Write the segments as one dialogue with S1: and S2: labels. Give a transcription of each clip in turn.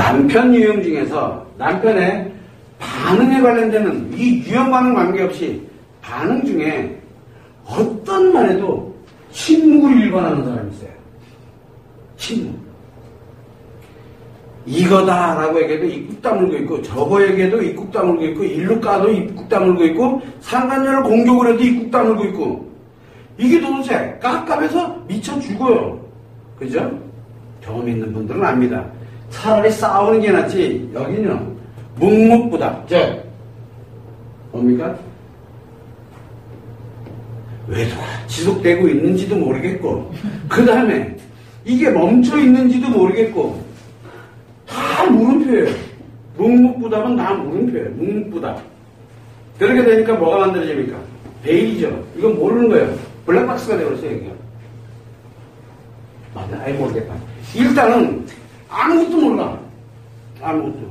S1: 남편 유형 중에서 남편의 반응에 관련되는 이 유형 반응 관계없이 반응 중에 어떤 말에도 침묵을 일관하는 사람이 있어요. 침묵. 이거다라고 얘기해도 입국 다물고 있고, 저거 얘기해도 입국 다물고 있고, 일로 까도 입국 다물고 있고, 상간녀를 공격을 해도 입국 다물고 있고, 이게 도대체 깝깝해서 미쳐 죽어요. 그죠? 경험 있는 분들은 압니다. 차라리 싸우는 게 낫지. 여기는 묵묵부답. 뭡니까? 외도가 지속되고 있는지도 모르겠고, 그 다음에 이게 멈춰 있는지도 모르겠고, 다 물음표예요. 묵묵부답은 다 물음표예요. 묵묵부답. 그렇게 되니까 뭐가 만들어집니까? 베일이죠. 이건 모르는 거예요. 블랙박스가 되어버렸어요, 여기가. 맞아, 아예 모르겠다. 일단은 아무것도 몰라. 아무것도.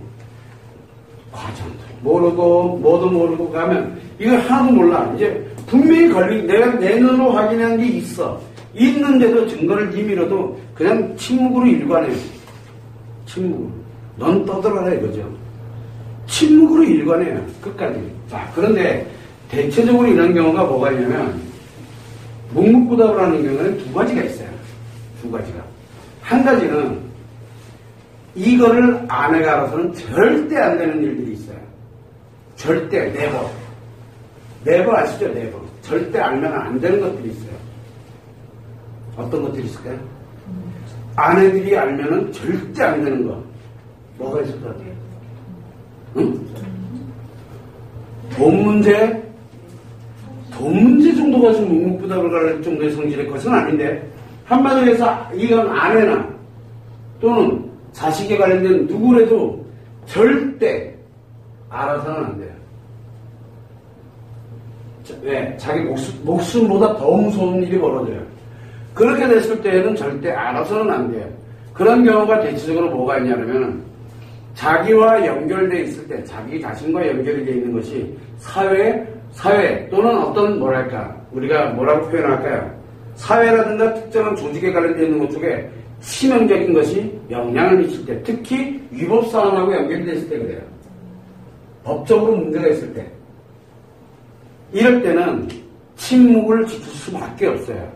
S1: 과정도 모르고, 뭐도 모르고 가면, 이거 하나도 몰라. 이제 분명히 내가 내 눈으로 확인한 게 있어. 있는데도 증거를 뒤밀어도 그냥 침묵으로 일관해요. 침묵으로. 넌 떠들어라 이거죠. 침묵으로 일관해요. 끝까지. 자, 그런데 대체적으로 이런 경우가 뭐가 있냐면, 묵묵부답을 하는 경우는 두 가지가 있어요. 두 가지가. 한 가지는 이거를 아내가 알아서는 절대 안 되는 일들이 있어요. 절대, 네버. 네버 아시죠? 네버. 절대 알면 안 되는 것들이 있어요. 어떤 것들이 있을까요? 아내들이 알면은 절대 안 되는 거. 뭐가 있을 것 같아요? 응? 돈 문제? 돈 문제 정도가 좀 묵묵부답을 갈 정도의 성질의 것은 아닌데, 한마디로 해서 이건 아내나 또는 자식에 관련된 누구라도 절대 알아서는 안 돼요. 왜? 자기 목숨보다 더 무서운 일이 벌어져요. 그렇게 됐을 때에는 절대 알아서는 안 돼요. 그런 경우가 대체적으로 뭐가 있냐면, 자기와 연결되어 있을 때, 자기 자신과 연결이 되어 있는 것이 사회 또는 어떤 뭐랄까, 우리가 뭐라고 표현할까요? 사회라든가 특정한 조직에 관련되어 있는 것 쪽에 치명적인 것이 영향을 미칠 때, 특히 위법사안하고 연결되어 있을 때 그래요. 법적으로 문제가 있을 때. 이럴 때는 침묵을 지킬 수밖에 없어요.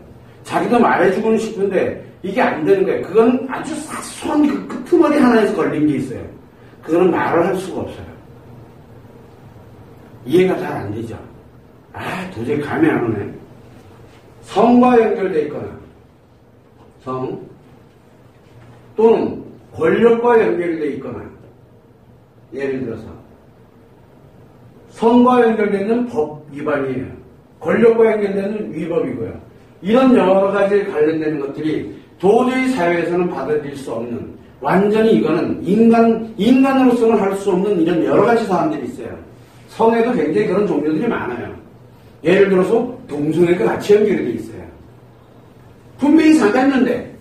S1: 자기도 말해주고는 싶은데 이게 안 되는 거예요. 그건 아주 사소한 그 끄트머리 하나에서 걸린 게 있어요. 그거는 말을 할 수가 없어요. 이해가 잘 안 되죠. 도저히 감이 안 오네. 성과 연결되어 있거나, 성, 또는 권력과 연결되어 있거나, 예를 들어서, 성과 연결되는 법 위반이에요. 권력과 연결되는 위법이고요. 이런 여러 가지 관련되는 것들이 도저히 사회에서는 받아들일 수 없는, 완전히 이거는 인간으로서는 할 수 없는 이런 여러 가지 사안들이 있어요. 성에도 굉장히 그런 종류들이 많아요. 예를 들어서 동성애가 같이 연결이 되어 있어요. 분명히 상간녀인데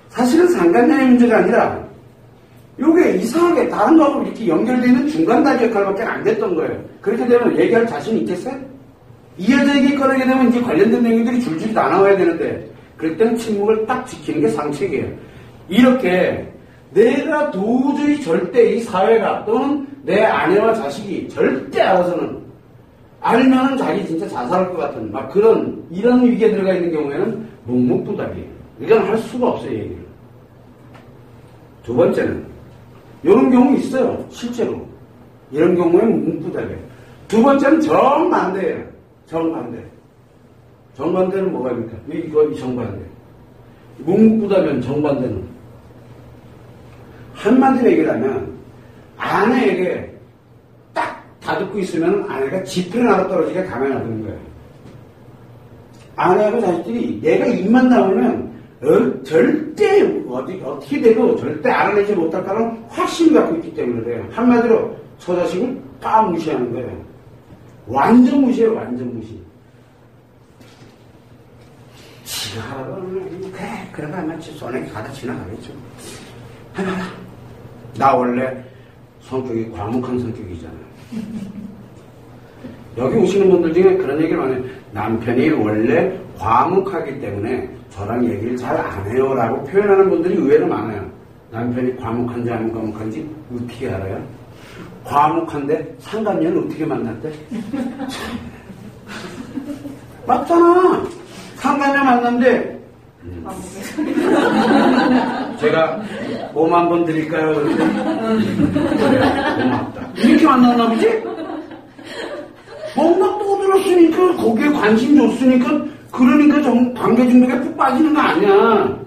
S1: 사실은 상간녀의 문제가 아니라 이게 이상하게 다른 거하고 이렇게 연결되어 있는 중간다리 역할밖에 안 됐던 거예요. 그렇게 되면 얘기할 자신이 있겠어요? 이 여자에게 꺼내게 되면 이제 관련된 내용들이 줄줄이 다 나와야 되는데, 그럴 때는 침묵을 딱 지키는 게 상책이에요. 이렇게 내가 도저히 절대 이 사회가 또는 내 아내와 자식이 절대 알아서는, 알면은 자기 진짜 자살할 것 같은 막 이런 위기에 들어가 있는 경우에는 묵묵부답이에요. 이건 할 수가 없어요, 얘기를. 두 번째는 이런 경우 있어요, 실제로. 이런 경우에 묵묵부답이에요. 두 번째는 정반대예요. 정반대. 정반대는 뭐가 입니까? 이거 정반대. 묵묵부답이면 정반대는 한마디로 얘기를 하면, 아내에게 딱 다 듣고 있으면 아내가 지푸레 나라 떨어지게 가만히 놔두는 거예요. 아내하고 자식들이 내가 입만 나오면 절대 어떻게 돼도 절대 알아내지 못할 거라는 확신을 갖고 있기 때문에 그래요. 한마디로 저 자식을 딱 무시하는 거예요. 완전 무시해요. 완전 무시. 지가 하라고 하면 그래 그러다 아마 손에 가다 지나가겠죠. 하나 나 원래 성격이 과묵한 성격이잖아요. 여기 오시는 분들 중에 그런 얘기를 많이 해요. 남편이 원래 과묵하기 때문에 저랑 얘기를 잘 안 해요 라고 표현하는 분들이 의외로 많아요. 남편이 과묵한지 안 과묵한지 어떻게 알아요? 과묵한데 상간녀는 어떻게 만났대? 맞잖아. 상간녀 만났는데 제가 몸 한번 드릴까요? 그래, 고맙다. 이렇게 만났나 보지? 뭔가 떠들었으니까 거기에 관심 줬으니까 그러니까 관계 중독에 푹 빠지는 거 아니야.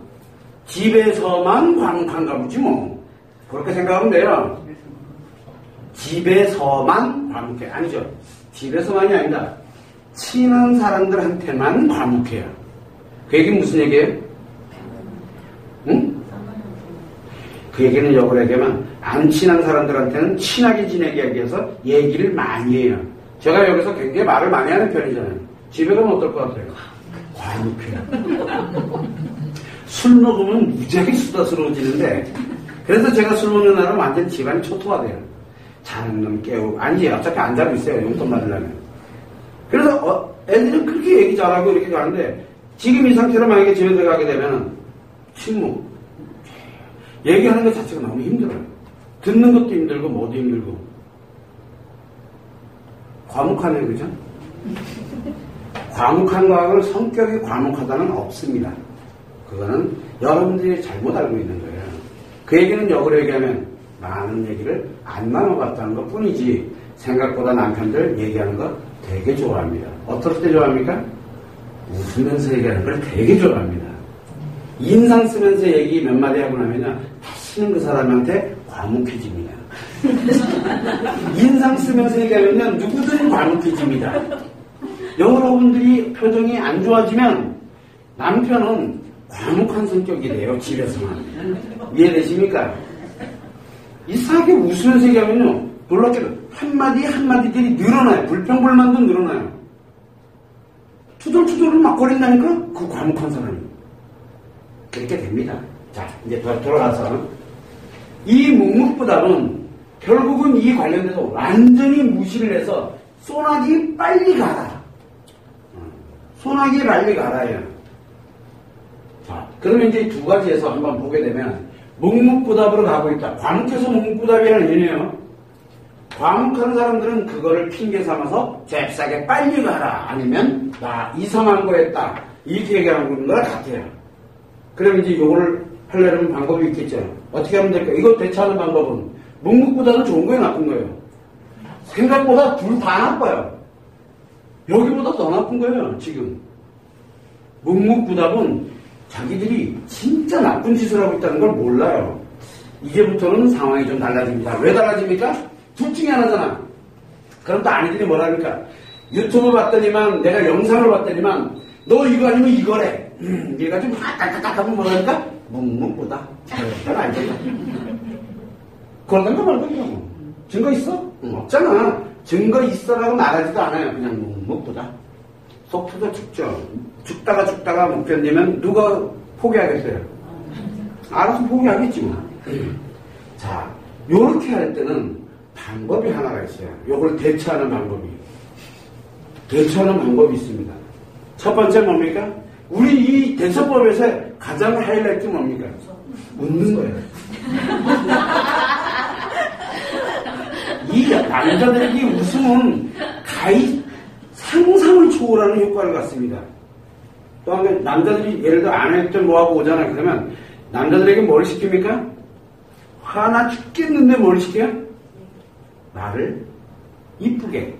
S1: 집에서만 과묵한가 보지 뭐. 그렇게 생각하면 돼요. 집에서만 과묵해. 아니죠. 집에서만이 아니다. 친한 사람들한테만 과묵해요. 그 얘기는 무슨 얘기예요? 응? 그 얘기는 역으로 얘기하면 안 친한 사람들한테는 친하게 지내기 위해서 얘기를 많이 해요. 제가 여기서 굉장히 말을 많이 하는 편이잖아요. 집에 가면 어떨 것 같아요? 과묵해요. 술 먹으면 무지하게 수다스러워지는데 그래서 제가 술 먹는 날은 완전 집안이 초토화돼요. 자는 놈 깨우고 아니지 어차피 안 자고 있어요. 용돈 받으려면. 그래서 애들은 그렇게 얘기 잘하고 이렇게 가는데 지금 이 상태로 만약에 집에 들어가게 되면 침묵. 얘기하는 것 자체가 너무 힘들어요. 듣는 것도 힘들고 뭐도 힘들고. 과묵하네요. 그죠? 과묵한 거하고는 성격이 과묵하다는 없습니다. 그거는 여러분들이 잘못 알고 있는 거예요. 그 얘기는 역으로 얘기하면 많은 얘기를 안 나눠봤다는 것 뿐이지 생각보다 남편들 얘기하는 거 되게 좋아합니다. 어떨 때 좋아합니까? 웃으면서 얘기하는 걸 되게 좋아합니다. 인상 쓰면서 얘기 몇 마디 하고 나면 다시는 그 사람한테 과묵해집니다. 인상 쓰면서 얘기하면 누구든 과묵해집니다. 여러분들이 표정이 안 좋아지면 남편은 과묵한 성격이 돼요. 집에서만. 이해되십니까? 이상하게 웃으면서 얘기하면요. 놀랍게도 한마디 한마디들이 늘어나요. 불평불만도 늘어나요. 투덜투덜 막 거린다니까? 그 과묵한 사람이. 그렇게 됩니다. 자, 이제 돌아가서 이 묵묵부답은 결국은 이 관련돼서 완전히 무시를 해서 소나기 빨리 가라. 소나기 빨리 가라예요. 자, 그러면 이제 두 가지에서 한번 보게 되면 묵묵부답으로 가고 있다. 과묵해서 묵묵부답이라는 의미예요. 과묵한 사람들은 그거를 핑계 삼아서 잽싸게 빨리 가라. 아니면 나 이상한 거 했다. 이렇게 얘기하는 거랑 같아요. 그럼 이제 요거를 하려면 방법이 있겠죠. 어떻게 하면 될까요? 이거 대처하는 방법은 묵묵부답은 좋은 거예요, 나쁜 거예요? 생각보다 둘 다 나빠요. 여기보다 더 나쁜 거예요, 지금. 묵묵부답은 자기들이 진짜 나쁜 짓을 하고 있다는 걸 몰라요. 이제부터는 상황이 좀 달라집니다. 왜 달라집니까? 둘 중에 하나잖아. 그럼 또 아니들이 뭐라니까? 유튜브 봤더니만, 내가 영상을 봤더니만, 너 이거 아니면 이거래. 얘가 좀 딱딱딱 하면 뭐라니까? 묵묵부답. 그건 알겠다. 그런가 말거든요. 증거 있어? 없잖아. 증거 있어라고 말하지도 않아요. 그냥 묵묵부답. 속 터져 죽죠. 죽다가 못 견디면 누가 포기하겠어요? 알아서 포기하겠지 뭐. 자, 요렇게 할 때는 방법이 하나가 있어요. 요걸 대처하는 방법이. 대처하는 방법이 있습니다. 첫 번째 뭡니까? 우리 이 대처법에서 가장 하이라이트 뭡니까? 웃는 거예요. 이 남자들에게 웃음은 가히 상상을 초월하는 효과를 갖습니다. 또 한 가지, 남자들이 예를 들어 아내들 뭐하고 오잖아요. 그러면 남자들에게 뭘 시킵니까? 화나 죽겠는데 뭘 시켜요? 나를 이쁘게,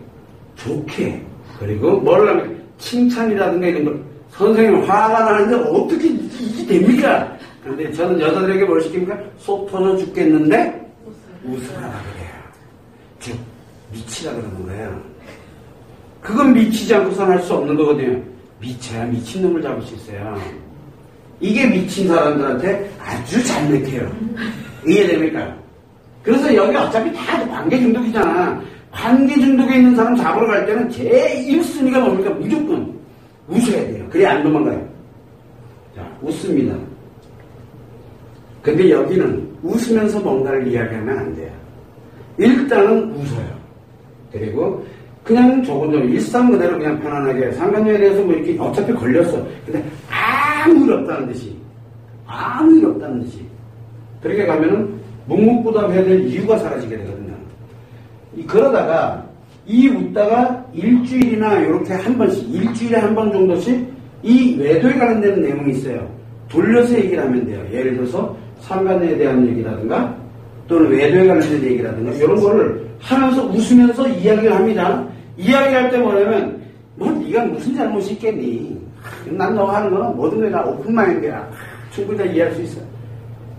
S1: 좋게, 그리고 뭘 하면 칭찬이라든가 이런 걸. 선생님 화가 나는데 어떻게 이게 됩니까? 그런데 저는 여자들에게 뭘 시킵니까? 속 터져 죽겠는데 웃으라 그래요. 즉 미치라 그러는 거예요. 그건 미치지 않고선 할 수 없는 거거든요. 미쳐야 미친놈을 잡을 수 있어요. 이게 미친 사람들한테 아주 잘 맥혀요. 이해됩니까? 그래서 여기 어차피 다 관계 중독이잖아. 관계 중독에 있는 사람 잡으러 갈 때는 제일 1순위가 뭡니까? 무조건 웃어야 돼요. 그래야 안 도망가요. 자, 웃습니다. 근데 여기는 웃으면서 뭔가를 이야기하면 안 돼요. 일단은 웃어요. 그리고 그냥 조곤조곤 일상 그대로 그냥 편안하게 상관녀에 대해서 뭐 이렇게 어차피 걸렸어. 근데 아무 일 없다는 듯이. 그렇게 가면은 묵묵부답해야 될 이유가 사라지게 되거든요. 그러다가 이 웃다가 일주일이나 이렇게 한 번씩, 일주일에 한 번 정도씩 이 외도에 관련된 내용이 있어요. 돌려서 얘기를 하면 돼요. 예를 들어서 상관에 대한 얘기라든가 또는 외도에 관련된 얘기라든가 이런 거를 하면서 웃으면서 이야기를 합니다. 이야기할 때 뭐냐면 뭐 네가 무슨 잘못이 있겠니? 난 너 하는 거는 뭐든 다 오픈마인드야. 충분히 다 이해할 수 있어.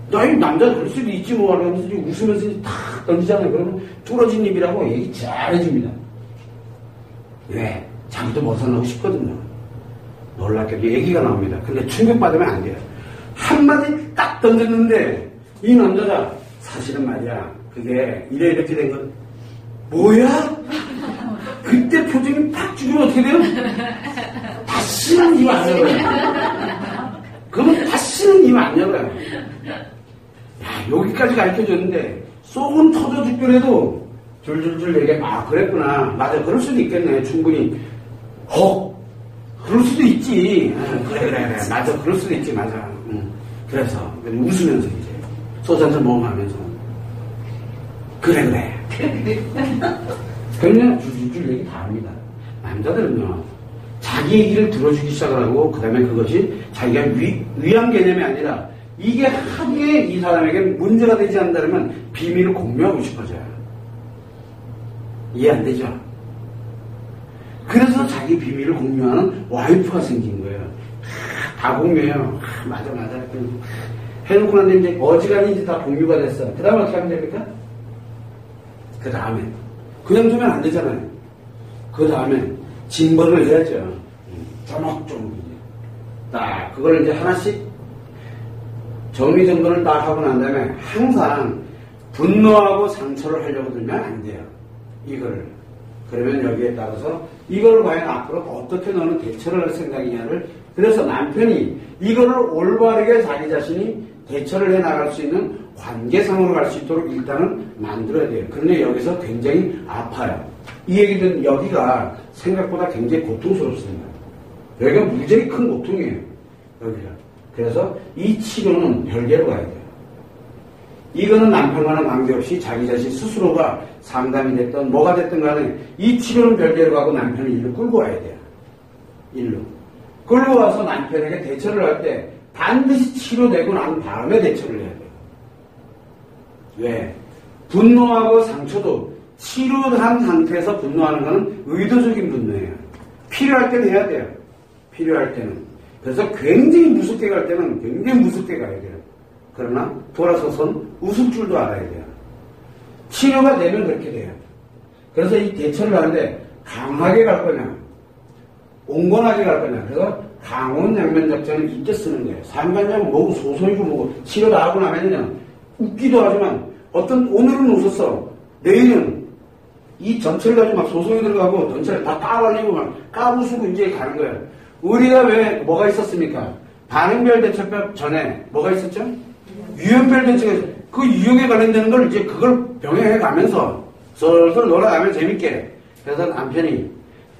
S1: 너희 남자 그럴 수도 있지 뭐 하면서 웃으면서 탁 던지잖아요. 그러면 뚫어진 입이라고 얘기 잘해줍니다. 왜? 자기도 벗어나고 싶거든요. 놀랍게도 얘기가 나옵니다. 근데 충격받으면 안 돼요. 한마디 딱 던졌는데 이 남자가 사실은 말이야 그게 이렇게 된 건 뭐야? 그때 표정이 팍 죽으면 어떻게 돼요? 다시는 입 안 열어요. 그러면 다시는 입 안 열어요. 야, 여기까지 가르쳐줬는데 속은 터져 죽더라도 줄줄줄 얘기해. 아 그랬구나. 맞아 그럴 수도 있겠네. 충분히 그럴 수도 있지. 그래. 맞아 그럴 수도 있지. 맞아. 그래서 웃으면서 이제 소주 한잔 먹으면서 그래. 그러면 줄줄줄 얘기 다 합니다. 남자들은요 자기 얘기를 들어주기 시작을 하고 그 다음에 그것이 자기가 위안 개념이 아니라 이게 하기에 이 사람에게 문제가 되지 않는다면 비밀을 공유하고 싶어져요. 이해 안 되죠? 그래서 자기 비밀을 공유하는 와이프가 생긴 거예요. 다 공유해요. 맞아. 해놓고 났는데 이제 어지간히 이제 다 공유가 됐어. 그 다음에 어떻게 하면 됩니까? 그 다음에 그냥 두면 안 되잖아요. 그 다음에 징벌을 해야죠. 조목조목 딱 그걸 이제 하나씩 정리정돈을 딱 하고 난 다음에 항상 분노하고 상처를 하려고 들면 안 돼요. 이거를. 그러면 여기에 따라서 이걸 과연 앞으로 어떻게 너는 대처를 할 생각이냐를 그래서 남편이 이거를 올바르게 자기 자신이 대처를 해나갈 수 있는 관계상으로 갈 수 있도록 일단은 만들어야 돼요. 그런데 여기서 굉장히 아파요. 이 얘기는 여기가 생각보다 굉장히 고통스럽습니다. 여기가 무지하게 큰 고통이에요. 여기가. 그래서 이 치료는 별개로 가야 돼요. 이거는 남편과는 관계없이 자기 자신 스스로가 상담이 됐던 뭐가 됐든 간에 이 치료는 별개로 가고 남편이 일로 끌고 와야 돼요. 일로. 끌고 와서 남편에게 대처를 할 때 반드시 치료되고 난 다음에 대처를 해야 돼요. 왜? 분노하고 상처도 치료한 상태에서 분노하는 것은 의도적인 분노예요. 필요할 때는 해야 돼요. 필요할 때는. 그래서 굉장히 무섭게 갈 때는 굉장히 무섭게 가야 돼요. 그러나 돌아서선 웃을 줄도 알아야 돼요. 치료가 되면 그렇게 돼요. 그래서 이 대처를 하는데 강하게 갈 거냐 온건하게 갈 거냐. 그래서 강원 양면 작전을 이때 쓰는 거예요. 상관냐고 뭐고 소송이고 뭐고 치료 다 하고 나면요 웃기도 하지만 오늘은 웃었어. 내일은 이 전체를 가지고 막 소송이 들어가고 전체를 다 까발리고 막 까부수고 이제 가는 거예요. 우리가 왜 뭐가 있었습니까? 반응별 대처법 전에 뭐가 있었죠? 유형별 대처가 그 유형에 관련되는 걸 이제 그걸 병행해 가면서 솔솔 놀아가면 재밌게. 그래서 남편이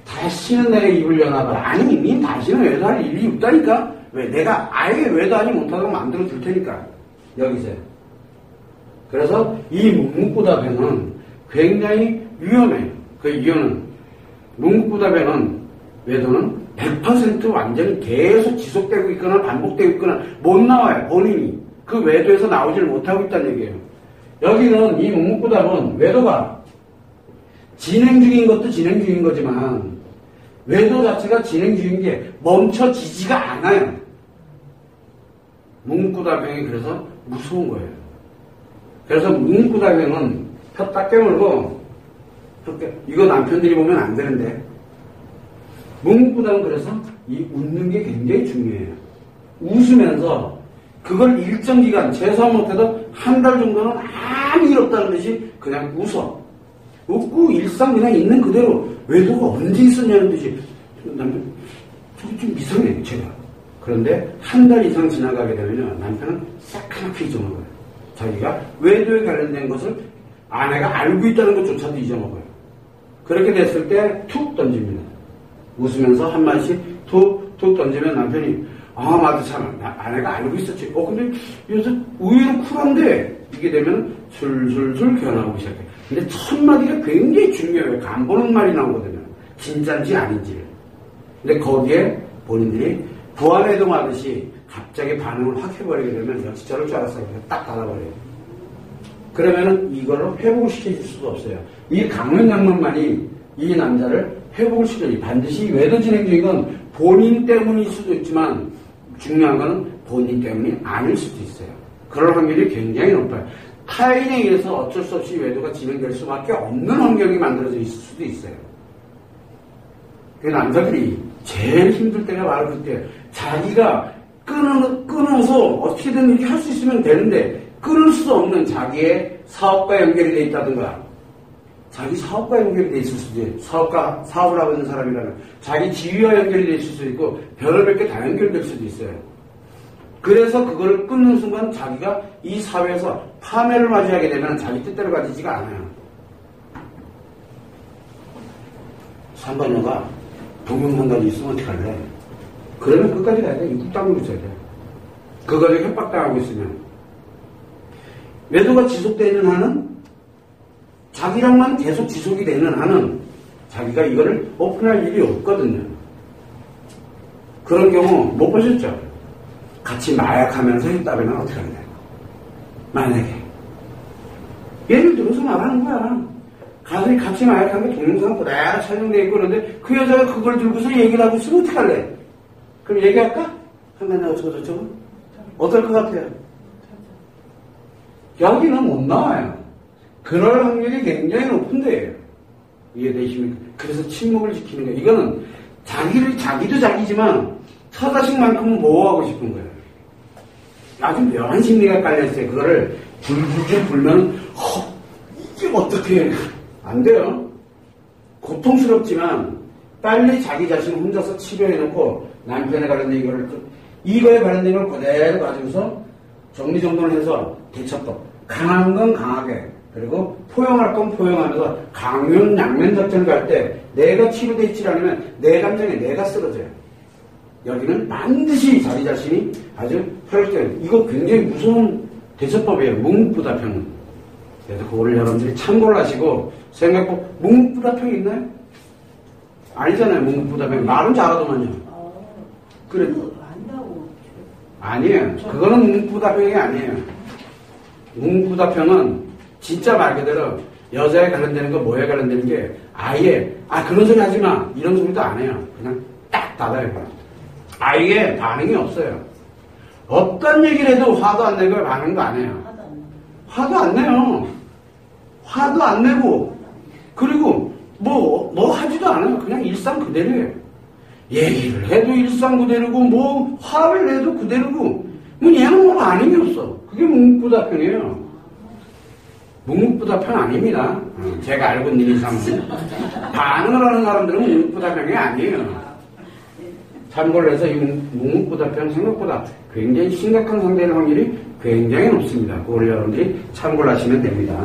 S1: 다시는 내가 입을 여나봐. 아니 니 다시는 외도할 일이 없다니까. 왜? 내가 아예 외도하지 못하도록 만들어 줄 테니까. 여기서. 그래서 이 묵묵부답에는 굉장히 위험해요. 그 이유는 묵묵부답에는 외도는 100% 완전히 계속 지속되고 있거나 반복되고 있거나 못 나와요. 본인이. 그 외도에서 나오지를 못하고 있다는 얘기예요. 여기는 이 묵묵부답은 외도가 진행 중인 것도 진행 중인 거지만 외도 자체가 진행 중인 게 멈춰지지가 않아요. 묵묵부답행이 그래서 무서운 거예요. 그래서 묵묵부답행은 혀 딱 깨물고 이거 남편들이 보면 안 되는데 묵묵부답은 그래서 이 웃는 게 굉장히 중요해요. 웃으면서 그걸 일정 기간 최소한 못해도 한 달 정도는 아무 일 없다는 듯이 그냥 웃어. 웃고 일상 그냥 있는 그대로 외도가 언제 있었냐는 듯이 남편 저기 좀 이상해 제가. 그런데 한 달 이상 지나가게 되면 남편은 새카맣게 잊어먹어요. 자기가 외도에 관련된 것을 아내가 알고 있다는 것조차도 잊어먹어요. 그렇게 됐을 때 툭 던집니다. 웃으면서 한마디씩 툭 던지면 남편이 아, 맞아, 참. 아내가 알고 있었지. 근데 요새 의외로 쿨한데, 이게 되면 술술술 변하고 시작해. 근데 첫 마디가 굉장히 중요해요. 간 보는 말이 나오거든요. 진짜인지 아닌지. 근데 거기에 본인들이 부안해동하듯이 갑자기 반응을 확 해버리게 되면 역시 저럴 줄 알았어요. 딱 닫아버려요. 그러면은 이걸로 회복을 시켜줄 수도 없어요. 이 강면 양면만이 이 남자를 회복을 시켜줘요. 반드시 외도 진행 중인 건 본인 때문일 수도 있지만 중요한 건 본인 때문이 아닐 수도 있어요. 그럴 확률이 굉장히 높아요. 타인에 의해서 어쩔 수 없이 외도가 진행될 수밖에 없는 환경이 만들어져 있을 수도 있어요. 그 남자들이 제일 힘들 때가 바로 그때 자기가 끊어서 어떻게든 이렇게 할 수 있으면 되는데 끊을 수 없는 자기의 사업과 연결이 돼 있다든가 자기 사업과 연결이 돼 있을 수도 있고 사업을 하고 있는 사람이라면 자기 지위와 연결이 돼 있을 수도 있고 별의별 게 다 연결될 수도 있어요. 그래서 그걸 끊는 순간 자기가 이 사회에서 파멸을 맞이하게 되면 자기 뜻대로 가지지가 않아요. 상관녀가 동명상관이 있으면 어떡할래? 그러면 끝까지 가야 돼. 입국 다물고 있어야 돼. 그거를 협박당하고 있으면. 외도가 지속되는 한은 자기랑만 계속 지속이 되는 한은 자기가 이거를 오픈할 일이 없거든요. 그런 경우 못 보셨죠? 같이 마약하면서 했다면 어떻게 하냐. 만약에 예를 들어서 말하는 거야. 같이 마약하면 동영상 그대로 촬영되어 있고 그런데 그 여자가 그걸 들고서 얘기를 하고 있으면 어떻게 할래? 그럼 얘기할까? 하면 어쩌고 어떨 것 같아요? 여기는 못 나와요. 그럴 확률이 굉장히 높은데요. 이해되십니까? 그래서 침묵을 지키는 거예요. 이거는 자기도 자기지만 처자식만큼은 보호하고 싶은 거예요. 아주 묘한 심리가 깔려있어요. 그거를 불불 불면 이게 어떻게 안 돼요. 고통스럽지만 빨리 자기 자신을 혼자서 치료해놓고 남편에 관련된 이거에 관련된 걸 그대로 가지고서 정리정돈을 해서 대처법. 강한 건 강하게 그리고 포용할 건 포용하면서 강면 양면 작전을 갈 때 내가 치료돼 있지 않으면 내 감정에 내가 쓰러져요. 여기는 반드시 자기 자신이 아주 혈액적인 이거 굉장히 무서운 대처법이에요. 묵묵부답형. 그래서 그거를 여러분들이 참고를 하시고 생각보다 묵묵부답형이 있나요? 아니잖아요. 묵묵부답형. 말은 잘하더만요. 그래. 아니에요. 그거는 묵묵부답형이 아니에요. 묵묵부답형은 진짜 말 그대로 여자에 관련되는 거 뭐에 관련되는 게 아예 그런 소리 하지 마 이런 소리도 안 해요. 그냥 딱 닫아요. 아예 반응이 없어요. 어떤 얘기를 해도 화도 안 내고 반응도 안 해요. 화도 안 내요. 화도 안 내고 그리고 뭐 하지도 않아요. 그냥 일상 그대로예요. 얘기를 해도 일상 그대로고 뭐 화를 내도 그대로고 뭐 얘는 뭐 아닌 게 없어. 그게 묵묵부답형이에요. 묵묵부답형 아닙니다. 제가 알고 있는 이상은 반응을 하는 사람들은 묵묵부답형이 아니에요. 참고를 해서 이 묵묵부답형 생각보다 굉장히 심각한 상대의 확률이 굉장히 높습니다. 그걸 여러분들이 참고를 하시면 됩니다.